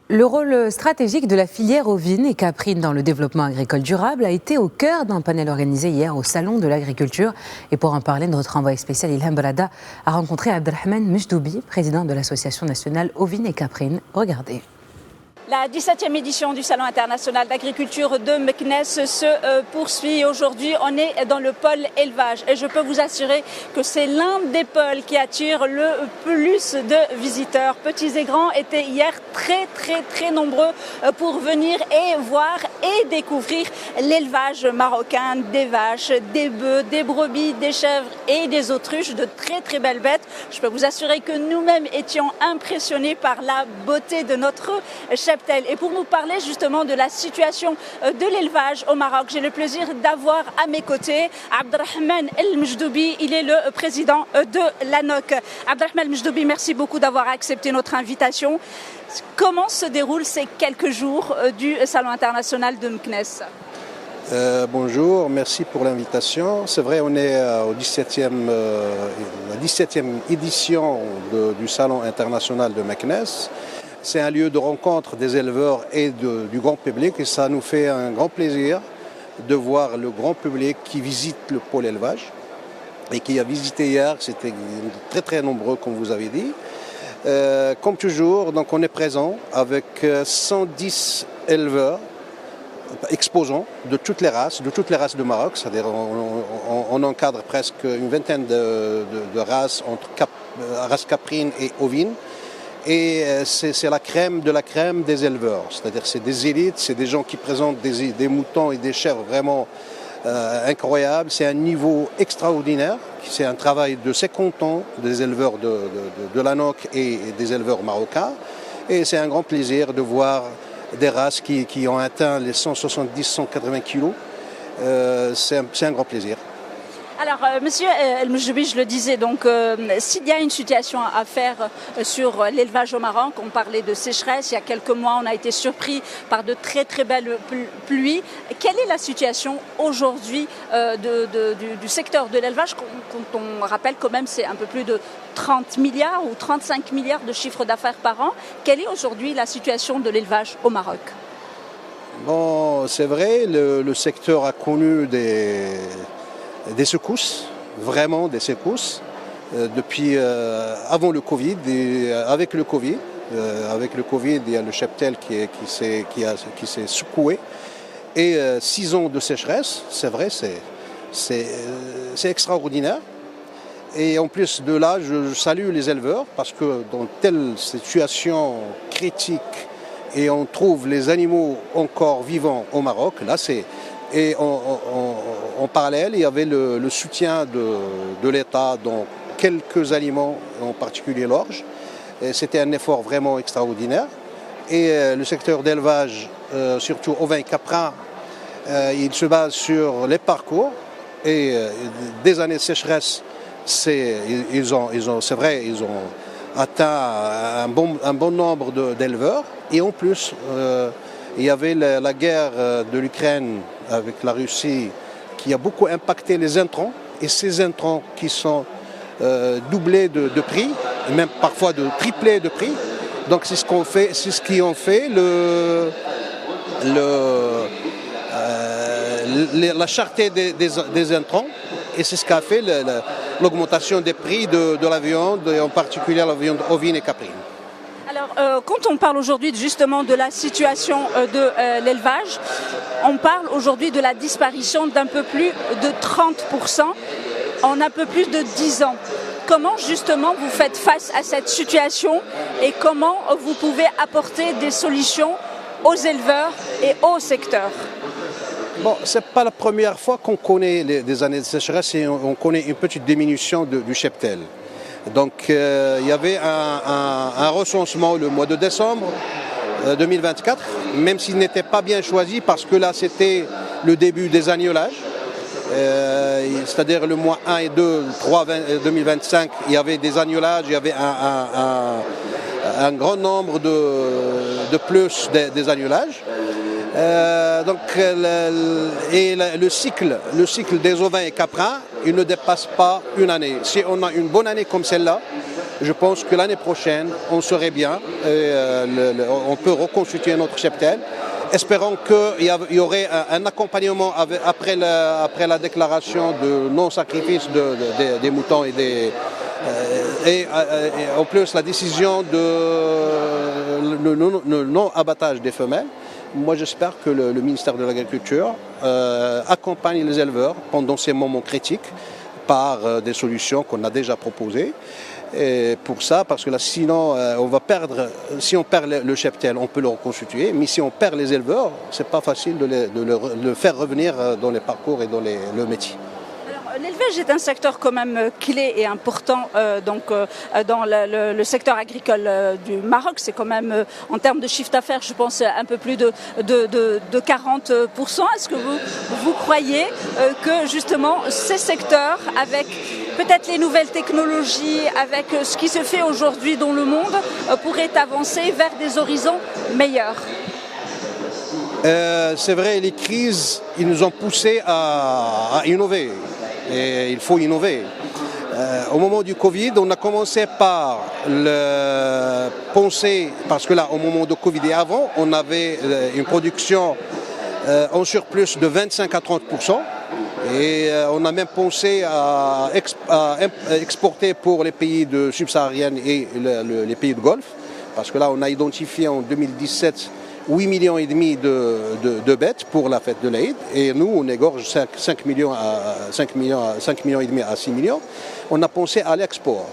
Le rôle stratégique de la filière ovine et caprine dans le développement agricole durable a été au cœur d'un panel organisé hier au Salon de l'Agriculture. Et pour en parler, notre envoyé spécial Ilham Brada a rencontré Abdelrahman Mjdoubi, président de l'Association nationale ovine et caprine. Regardez. La 17e édition du Salon international d'agriculture de Meknès se poursuit. Aujourd'hui, on est dans le pôle élevage et je peux vous assurer que c'est l'un des pôles qui attire le plus de visiteurs. Petits et grands étaient hier très nombreux pour venir et voir et découvrir l'élevage marocain, des vaches, des bœufs, des brebis, des chèvres et des autruches, de très belles bêtes. Je peux vous assurer que nous-mêmes étions impressionnés par la beauté de notre cheptel. Et pour nous parler justement de la situation de l'élevage au Maroc, j'ai le plaisir d'avoir à mes côtés Abdelrahman El Mjdoubi. Il est le président de l'ANOC. Abdelrahman El Mjdoubi, merci beaucoup d'avoir accepté notre invitation. Comment se déroulent ces quelques jours du Salon international de Meknès? Bonjour, merci pour l'invitation. C'est vrai, on est au 17e, la 17e édition du Salon international de Meknès. C'est un lieu de rencontre des éleveurs et du grand public et ça nous fait un grand plaisir de voir le grand public qui visite le pôle élevage et qui a visité hier. C'était très nombreux, comme vous avez dit. Comme toujours, donc on est présent avec 110 éleveurs exposants de toutes les races du Maroc. C'est-à-dire on encadre presque une vingtaine de races entre races caprines et ovines. Et c'est la crème de la crème des éleveurs, c'est-à-dire c'est des élites, c'est des gens qui présentent des moutons et des chèvres vraiment incroyables. C'est un niveau extraordinaire, c'est un travail de 50 ans des éleveurs de l'ANOC et des éleveurs marocains. Et c'est un grand plaisir de voir des races qui ont atteint les 170-180 kilos. C'est un grand plaisir. Alors, monsieur El Mjdoubi, je le disais, donc s'il y a une situation à faire sur l'élevage au Maroc, on parlait de sécheresse, il y a quelques mois on a été surpris par de très belles pluies. Quelle est la situation aujourd'hui du secteur de l'élevage quand on rappelle quand même c'est un peu plus de 30 milliards ou 35 milliards de chiffre d'affaires par an. Quelle est aujourd'hui la situation de l'élevage au Maroc? Bon, c'est vrai, le secteur a connu des secousses, vraiment des secousses, depuis avant le Covid et avec le Covid. Avec le Covid, il y a le cheptel qui s'est secoué. Et 6 ans de sécheresse, c'est vrai, c'est extraordinaire. Et en plus de là, je salue les éleveurs parce que dans telle situation critique et on trouve les animaux encore vivants au Maroc, là c'est... Et en parallèle, il y avait le soutien de l'État dans quelques aliments, en particulier l'orge. C'était un effort vraiment extraordinaire. Et le secteur d'élevage, surtout ovin et caprin, il se base sur les parcours. Et des années de sécheresse, ils ont atteint un bon nombre d'éleveurs. Et en plus, il y avait la guerre de l'Ukraine avec la Russie qui a beaucoup impacté les intrants et ces intrants qui sont doublés de prix, et même parfois de triplés de prix. Donc c'est ce qui ont fait la cherté des intrants et c'est ce qui a fait l'augmentation des prix de la viande, et en particulier la viande ovine et caprine. Alors, quand on parle aujourd'hui justement de la situation de l'élevage, on parle aujourd'hui de la disparition d'un peu plus de 30% en un peu plus de 10 ans. Comment justement vous faites face à cette situation et comment vous pouvez apporter des solutions aux éleveurs et au secteur? Bon, ce n'est pas la première fois qu'on connaît des années de sécheresse et on connaît une petite diminution du cheptel. Donc il y avait un recensement le mois de décembre 2024, même s'il n'était pas bien choisi parce que là c'était le début des agnelages. C'est-à-dire le mois 1 et 2, 3 2025, il y avait des agnelages, il y avait un grand nombre de plus des agnelages. Le cycle des ovins et caprins, il ne dépasse pas une année. Si on a une bonne année comme celle-là, Je pense que l'année prochaine, on serait bien, et, on peut reconstituer notre cheptel. Espérons qu'il y aurait un accompagnement après la déclaration de non-sacrifice des moutons et en plus la décision de non-abattage des femelles. Moi, j'espère que le ministère de l'Agriculture accompagne les éleveurs pendant ces moments critiques par des solutions qu'on a déjà proposées. Et pour ça, parce que là, sinon, on va perdre. Si on perd le cheptel, on peut le reconstituer. Mais si on perd les éleveurs, c'est pas facile de le faire revenir dans les parcours et dans le métier. L'élevage est un secteur quand même clé et important dans le secteur agricole du Maroc. C'est quand même, en termes de chiffre d'affaires, je pense un peu plus de 40%. Est-ce que vous croyez que justement ces secteurs, avec peut-être les nouvelles technologies, avec ce qui se fait aujourd'hui dans le monde, pourraient avancer vers des horizons meilleurs? C'est vrai, les crises, ils nous ont poussés à innover. Et il faut innover. Au moment du Covid, on a commencé par le penser, parce que là, au moment du Covid et avant, on avait une production en surplus de 25 à 30%. Et on a même pensé à exporter pour les pays subsahariens et les pays de Golfe. Parce que là, on a identifié en 2017 8,5 millions de bêtes pour la fête de l'Aïd, et nous on égorge 5 millions à 6 millions. On a pensé à l'export.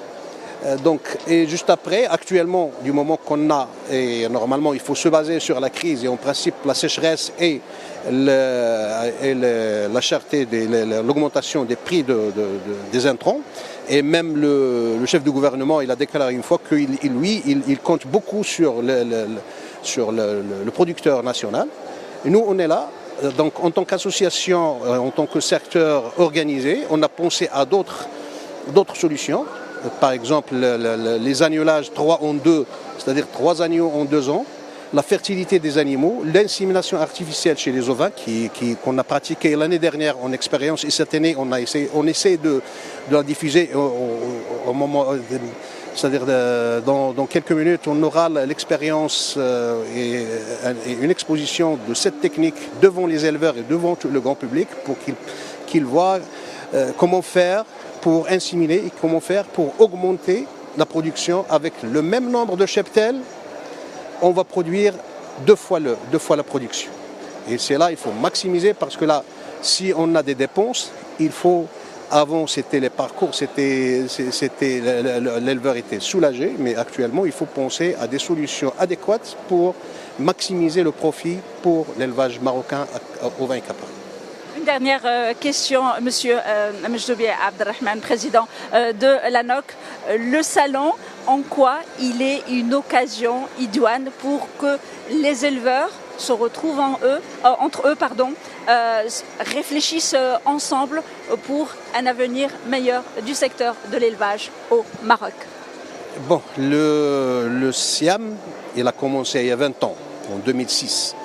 Et juste après, actuellement, du moment qu'on a, et normalement il faut se baser sur la crise et en principe la sécheresse et la cherté, l'augmentation des prix des intrants, et même le chef du gouvernement, il a déclaré une fois qu'il compte beaucoup sur le producteur national. Et nous, on est là. Donc, en tant qu'association, en tant que secteur organisé, on a pensé à d'autres solutions. Par exemple, les agnelages 3 en 2, c'est-à-dire 3 agneaux en 2 ans, la fertilité des animaux, l'insémination artificielle chez les ovins qu'on a pratiqué l'année dernière en expérience, et cette année, on essaie de la diffuser au moment... C'est-à-dire dans quelques minutes, on aura l'expérience et une exposition de cette technique devant les éleveurs et devant le grand public pour qu'ils voient comment faire pour inséminer et comment faire pour augmenter la production. Avec le même nombre de cheptels, on va produire deux fois la production. Et c'est là, il faut maximiser, parce que là, si on a des dépenses, il faut... Avant, c'était les parcours, l'éleveur était soulagé, mais actuellement, il faut penser à des solutions adéquates pour maximiser le profit pour l'élevage marocain au vin caprin. Une dernière question, Monsieur Mejdoubi Abdelrahman, président de l'ANOC. Le salon, en quoi il est une occasion idoine pour que les éleveurs se retrouvent entre eux, réfléchissent ensemble pour un avenir meilleur du secteur de l'élevage au Maroc? Bon, le SIAM, il a commencé il y a 20 ans, en 2006.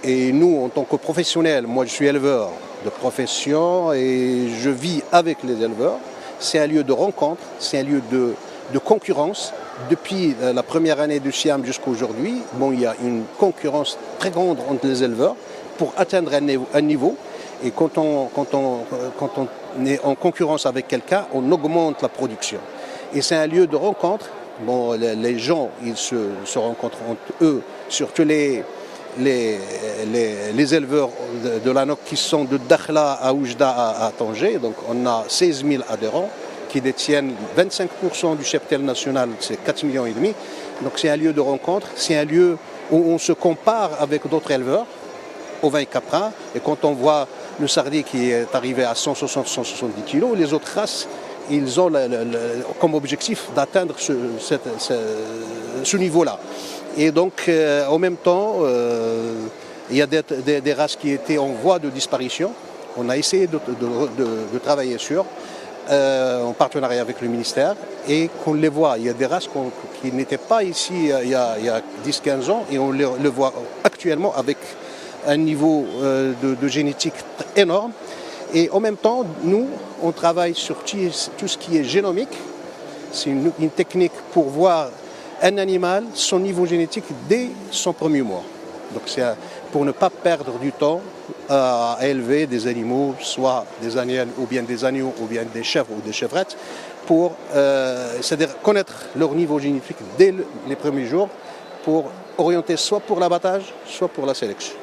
Et nous, en tant que professionnels, moi je suis éleveur de profession et je vis avec les éleveurs. C'est un lieu de rencontre, c'est un lieu de concurrence. Depuis la première année du SIAM jusqu'à aujourd'hui, il y a une concurrence très grande entre les éleveurs pour atteindre un niveau. Et quand on est en concurrence avec quelqu'un, on augmente la production. Et c'est un lieu de rencontre. Bon, les gens, ils se rencontrent entre eux, surtout les éleveurs de l'ANOC qui sont de Dakhla à Oujda à Tanger. Donc on a 16 000 adhérents qui détiennent 25% du cheptel national, c'est 4,5 millions. Donc c'est un lieu de rencontre, c'est un lieu où on se compare avec d'autres éleveurs au vin caprin. Et quand on voit le sardi qui est arrivé à 160-170 kg, les autres races, ils ont comme objectif d'atteindre ce niveau-là. Et donc, en même temps, il y a des races qui étaient en voie de disparition. On a essayé de travailler sur, en partenariat avec le ministère, et qu'on les voit. Il y a des races qui n'étaient pas ici il y a 10-15 ans, et on les voit actuellement avec un niveau de génétique énorme. Et en même temps, nous, on travaille sur tout ce qui est génomique C'est une technique pour voir un animal, son niveau génétique dès son premier mois. Donc c'est pour ne pas perdre du temps à élever des animaux, soit des agneaux ou bien des agneaux ou bien des chèvres ou des chevrettes, pour c'est-à-dire connaître leur niveau génétique dès les premiers jours pour orienter soit pour l'abattage, soit pour la sélection.